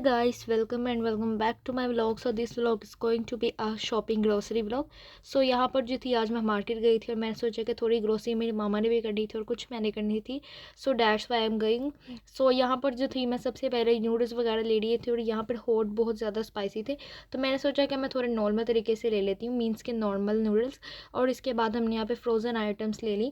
guys, welcome and welcome back to my vlog. So this vlog is going to be a shopping grocery vlog. So यहाँ पर जो थी आज मैं market गई थी और मैंने सोचा कि थोड़ी ग्रोसरी मेरी मामा ने भी करनी थी और कुछ मैंने करनी थी. So that's why I am going. So यहाँ पर जो थी मैं सबसे पहले नूडल्स वगैरह ले लिए थे और यहाँ पर हॉट बहुत ज़्यादा स्पाइसी थे. तो मैंने सोचा कि मैं थोड़े नॉर्मल तरीके से ले लेती हूँ, मीन्स के नॉर्मल नूडल्स. और इसके बाद हमने यहाँ पे फ्रोज़न आइटम्स ले ली.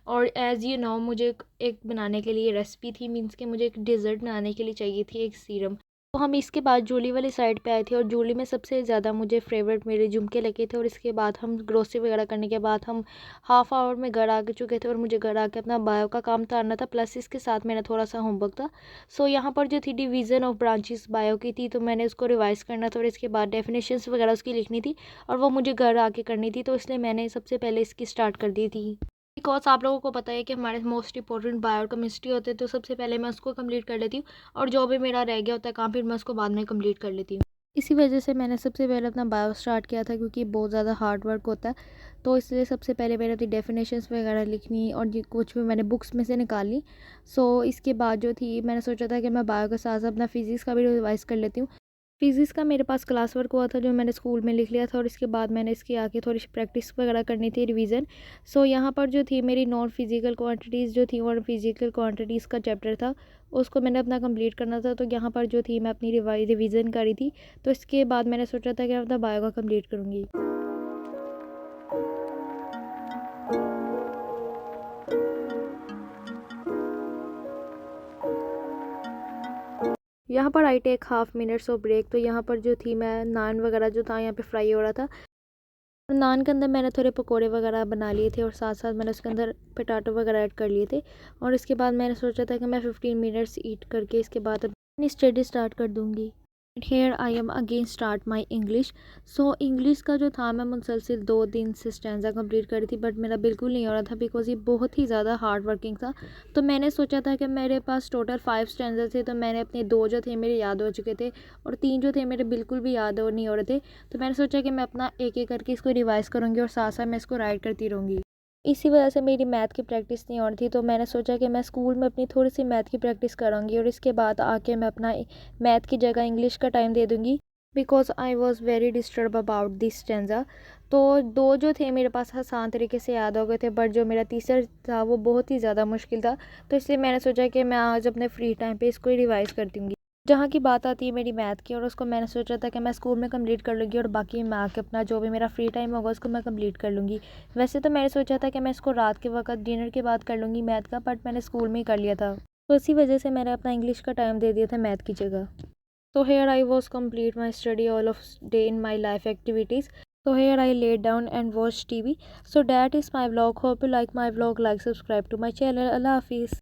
और एज़ यू नो मुझे एक बनाने के लिए रेसिपी थी, मीन्स के मुझे एक डिज़र्ट बनाने के लिए चाहिए थी एक सीरम. तो हम इसके बाद जूली वाली साइड पे आए थे और जूली में सबसे ज़्यादा मुझे फेवरेट मेरे झुमके लगे थे. और इसके बाद हम ग्रोसरी वगैरह करने के बाद हम हाफ़ आवर में घर आ चुके थे और मुझे घर आके अपना बायो का काम करना था, प्लस इसके साथ मेरा थोड़ा सा होमवर्क था. सो यहाँ पर जो थी डिवीज़न ऑफ ब्रांचेस बायो की थी, तो मैंने उसको रिवाइज़ करना था और इसके बाद डेफिनेशंस वगैरह उसकी लिखनी थी और वो मुझे घर आके करनी थी. तो इसलिए मैंने सबसे पहले इसकी स्टार्ट कर दी थी. बिकॉज आप लोगों को पता है कि हमारे मोस्ट इंपॉर्टेंट बायो और केमिस्ट्री होते हैं, तो सबसे पहले मैं उसको कंप्लीट कर लेती हूँ और जो भी मेरा रह गया होता है काम फिर मैं उसको बाद में कंप्लीट कर लेती हूँ. इसी वजह से मैंने सबसे पहले अपना बायो स्टार्ट किया था, क्योंकि बहुत ज़्यादा हार्ड वर्क होता है. तो इसलिए सबसे पहले मैंने अपनी डेफिनेशंस वगैरह लिखनी और ये कुछ भी मैंने बुक्स में से निकाल ली. सो इसके बाद जो थी मैंने सोचा था कि मैं बायो के साथ साथ अपना फिजिक्स का भी रिवाइज़ कर लेती हूँ. फिज़िक्स का मेरे पास क्लास वर्क हुआ था जो मैंने स्कूल में लिख लिया था और इसके बाद मैंने इसकी आके थोड़ी सी प्रैक्टिस वगैरह करनी थी, रिवीजन. सो यहाँ पर जो थी मेरी नॉन फिजिकल क्वांटिटीज़ जो थी और फिजिकल क्वांटिटीज़ का चैप्टर था, उसको मैंने अपना कंप्लीट करना था. तो यहाँ पर जो थी मैं अपनी रिवीजन करी थी. तो इसके बाद मैंने सोचा था कि मैं अपना बायो का कंप्लीट करूँगी. यहाँ पर I take half minutes of break. तो यहाँ पर जो थी मैं नान वगैरह जो था यहाँ पे फ्राई हो रहा था. नान के अंदर मैंने थोड़े पकोड़े वगैरह बना लिए थे और साथ साथ मैंने उसके अंदर पोटैटो वगैरह ऐड कर लिए थे. और इसके बाद मैंने सोचा था कि मैं 15 मिनट्स ईट करके इसके बाद अपनी स्टडी स्टार्ट कर दूँगी. Here I am again start my English. So English का जो था मैं मुसलसिल 2 दिन से स्टैंजा कंप्लीट करी थी, बट मेरा बिल्कुल नहीं हो रहा था बिकॉज ये बहुत ही ज़्यादा हार्ड वर्किंग था. तो मैंने सोचा था कि मेरे पास टोटल 5 स्टैंजा थे, तो मैंने अपने 2 जो थे मेरे याद हो चुके थे और 3 जो थे मेरे बिल्कुल भी याद हो नहीं हो रहे थे. तो मैंने सोचा कि मैं अपना एक एक करके इसको रिवाइज़ करूँगी और साथ साथ मैं इसको राइट करती रहूँगी. इसी वजह से मेरी मैथ की प्रैक्टिस नहीं हो रही थी. तो मैंने सोचा कि मैं स्कूल में अपनी थोड़ी सी मैथ की प्रैक्टिस कराऊंगी और इसके बाद आके मैं अपना मैथ की जगह इंग्लिश का टाइम दे दूंगी, because I was very disturb about this stanza. तो 2 जो थे मेरे पास आसान तरीके से याद हो गए थे, बट जो मेरा तीसरा था वो बहुत ही ज़्यादा मुश्किल था. तो इसलिए मैंने सोचा कि मैं आज अपने फ्री टाइम पे इसको रिवाइज़ कर दूँगी. जहाँ की बात आती है मेरी मैथ की, और उसको मैंने सोचा था कि मैं स्कूल में कंप्लीट कर लूँगी और बाकी मैं आके अपना जो भी मेरा फ्री टाइम होगा उसको मैं कंप्लीट कर लूँगी. वैसे तो मैंने सोचा था कि मैं इसको रात के वक्त डिनर के बाद कर लूँगी मैथ का, बट मैंने स्कूल में ही कर लिया था. तो इसी वजह से मैंने अपना इंग्लिश का टाइम दे दिया था मैथ की जगह. So here I was complete my study all of day in my life activities. So here I laid down and watched TV. So that is my vlog. Hope you like my vlog. Like, subscribe to my channel. Allah Hafiz.